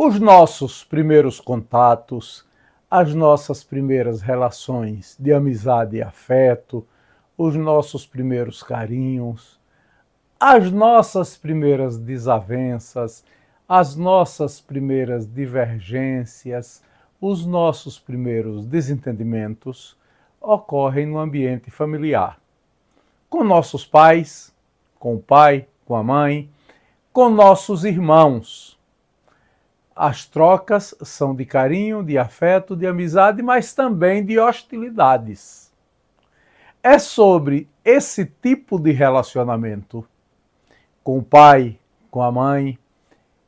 Os nossos primeiros contatos, as nossas primeiras relações de amizade e afeto, os nossos primeiros carinhos, as nossas primeiras desavenças, as nossas primeiras divergências, os nossos primeiros desentendimentos ocorrem no ambiente familiar. Com nossos pais, com o pai, com a mãe, com nossos irmãos. As trocas são de carinho, de afeto, de amizade, mas também de hostilidades. É sobre esse tipo de relacionamento com o pai, com a mãe,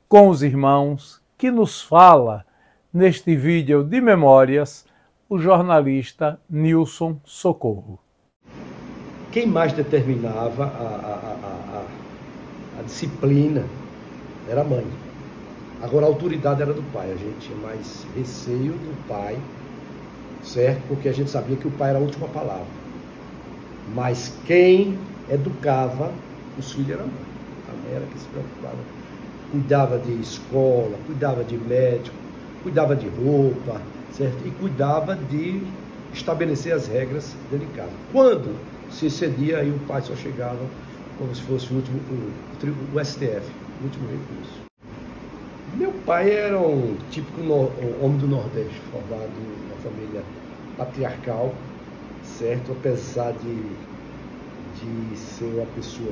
com os irmãos, que nos fala, neste vídeo de memórias, o jornalista Nilson Socorro. Quem mais determinava a disciplina era a mãe. Agora a autoridade era do pai. A gente tinha mais receio do pai, certo? Porque a gente sabia que o pai era a última palavra. Mas quem educava os filhos era a mãe. A mãe era que se preocupava. Cuidava de escola, cuidava de médico, cuidava de roupa, certo? E cuidava de estabelecer as regras dentro de casa. Quando se excedia, aí o pai só chegava como se fosse o STF, o último recurso. Meu pai era um típico homem do Nordeste, formado em uma família patriarcal, certo? Apesar de ser uma pessoa,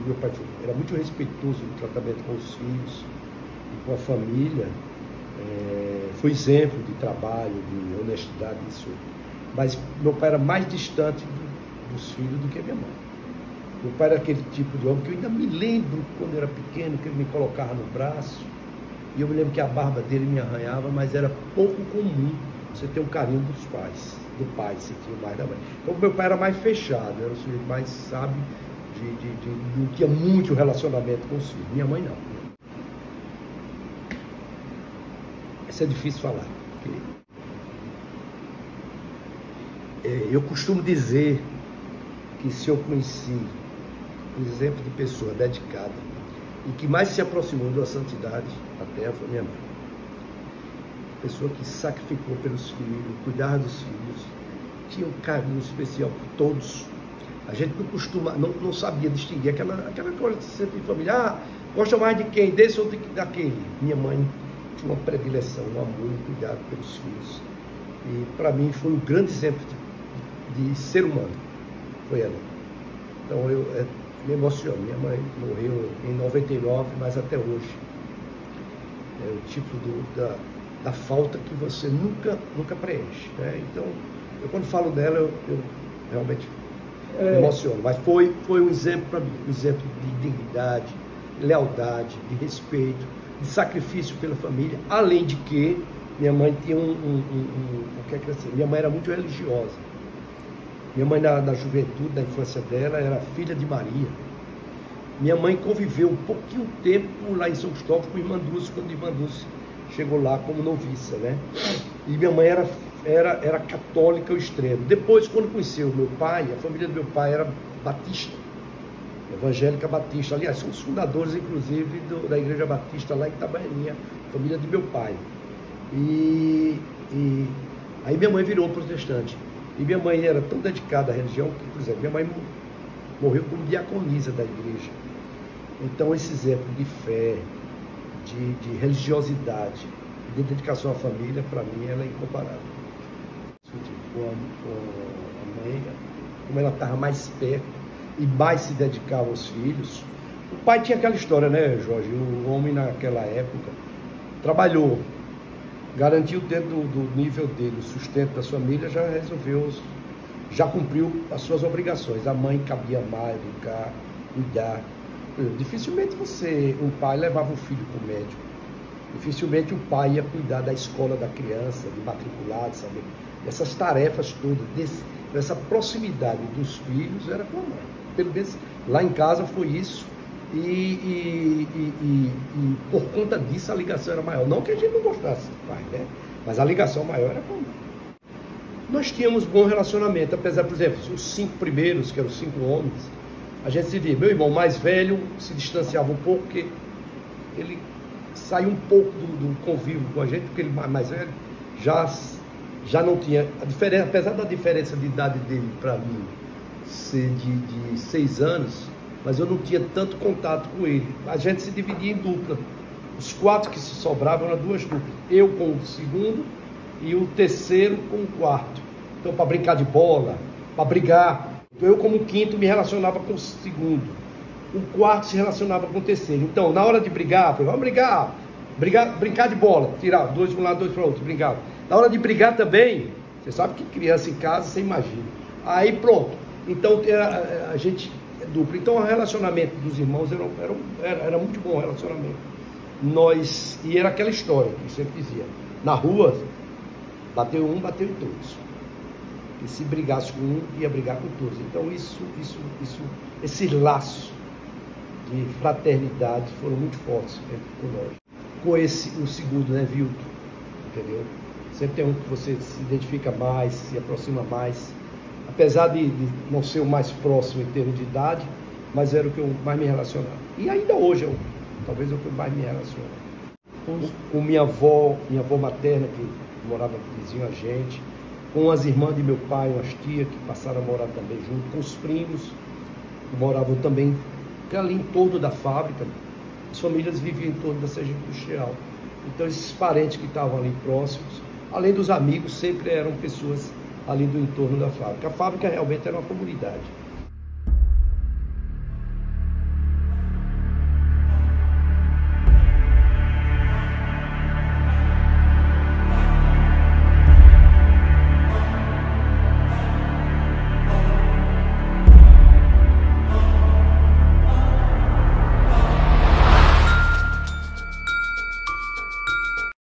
meu pai era muito respeitoso no tratamento com os filhos e com a família, foi exemplo de trabalho, de honestidade, isso. Mas meu pai era mais distante dos filhos do que minha mãe. Meu pai era aquele tipo de homem que eu ainda me lembro quando eu era pequeno, que ele me colocava no braço, e eu me lembro que a barba dele me arranhava, mas era pouco comum você ter um carinho dos pais, do pai, sentir mais da mãe. Então meu pai era mais fechado, era o sujeito mais sábio, não tinha muito relacionamento com os filhos. Minha mãe não. Isso é difícil falar. Eu costumo dizer que se eu conheci um exemplo de pessoa dedicada e que mais se aproximou da santidade na terra foi minha mãe. Pessoa que sacrificou pelos filhos, cuidava dos filhos, tinha um carinho especial por todos. A gente não sabia distinguir aquela coisa de ser de família. Gosta mais de quem? Desse ou daquele? Minha mãe tinha uma predileção, um amor e cuidado pelos filhos. E para mim foi um grande exemplo de ser humano. Foi ela. Então eu me emociono. Minha mãe morreu em 99, mas até hoje é o tipo da falta que você nunca preenche, né? Então, eu quando falo dela, eu realmente me emociono. Mas foi um exemplo para mim, um exemplo de dignidade, lealdade, de respeito, de sacrifício pela família, além de que minha mãe tinha minha mãe era muito religiosa. Minha mãe, na juventude, na infância dela, era filha de Maria. Minha mãe conviveu um pouquinho tempo lá em São Cristóvão com Irmã Dulce, quando Irmã Dulce chegou lá como noviça, né? E minha mãe era católica ao extremo. Depois, quando conheceu meu pai, a família do meu pai era batista, evangélica batista. Aliás, são os fundadores, inclusive, da Igreja Batista lá em Itabaianinha, família de meu pai. E aí minha mãe virou protestante. E minha mãe era tão dedicada à religião que, por exemplo, minha mãe morreu como diaconisa da igreja. Então, esse exemplo de fé, de religiosidade, de dedicação à família, para mim, ela é incomparável. Com a mãe, como ela estava mais perto e mais se dedicava aos filhos. O pai tinha aquela história, né, Jorge? O homem, naquela época, trabalhou, garantiu dentro do nível dele o sustento da família, já cumpriu as suas obrigações. A mãe cabia amar, educar, cuidar. Dificilmente um pai levava o filho para o médico. Dificilmente o pai ia cuidar da escola da criança, de matricular, de saber. Essas tarefas todas, essa proximidade dos filhos era com a mãe. Pelo menos lá em casa foi isso. E por conta disso a ligação era maior. Não que a gente não gostasse do pai, né? Mas a ligação maior era com a mãe. Nós tínhamos bom relacionamento, apesar, por exemplo, os 5 primeiros, que eram 5 homens, a gente se via. Meu irmão mais velho se distanciava um pouco, porque ele saiu um pouco do convívio com a gente, porque ele mais velho já não tinha a diferença, apesar da diferença de idade dele para mim ser de 6 anos, mas eu não tinha tanto contato com ele. A gente se dividia em dupla. Os 4 que se sobravam eram 2 duplas. Eu com o segundo e o terceiro com o quarto. Então, para brincar de bola, para brigar, eu como quinto me relacionava com o segundo. O quarto se relacionava com o terceiro. Então, na hora de brigar, vamos brincar de bola, tirar 2 para um lado, 2 para o outro, brincar. Na hora de brigar também, você sabe que criança em casa, você imagina. Aí pronto. Então, a gente é dupla. Então, o relacionamento dos irmãos era muito bom o relacionamento. E era aquela história que eu sempre dizia. Na rua, bateu um, bateu em todos. E se brigasse com um, ia brigar com todos. Então, esse laço de fraternidade foram muito fortes entre nós. Com o segundo, né, Vilton? Entendeu? Sempre tem um que você se identifica mais, se aproxima mais. Apesar de não ser o mais próximo em termos de idade, mas era o que eu mais me relacionava. E ainda hoje, talvez é o que eu mais me relaciono. Com minha avó materna, que morava vizinho a gente, com as irmãs de meu pai, umas tias que passaram a morar também junto, com os primos, que moravam também ali em torno da fábrica. As famílias viviam em torno da Sergipe Industrial. Então, esses parentes que estavam ali próximos, além dos amigos, sempre eram pessoas ali do entorno da fábrica. A fábrica realmente era uma comunidade.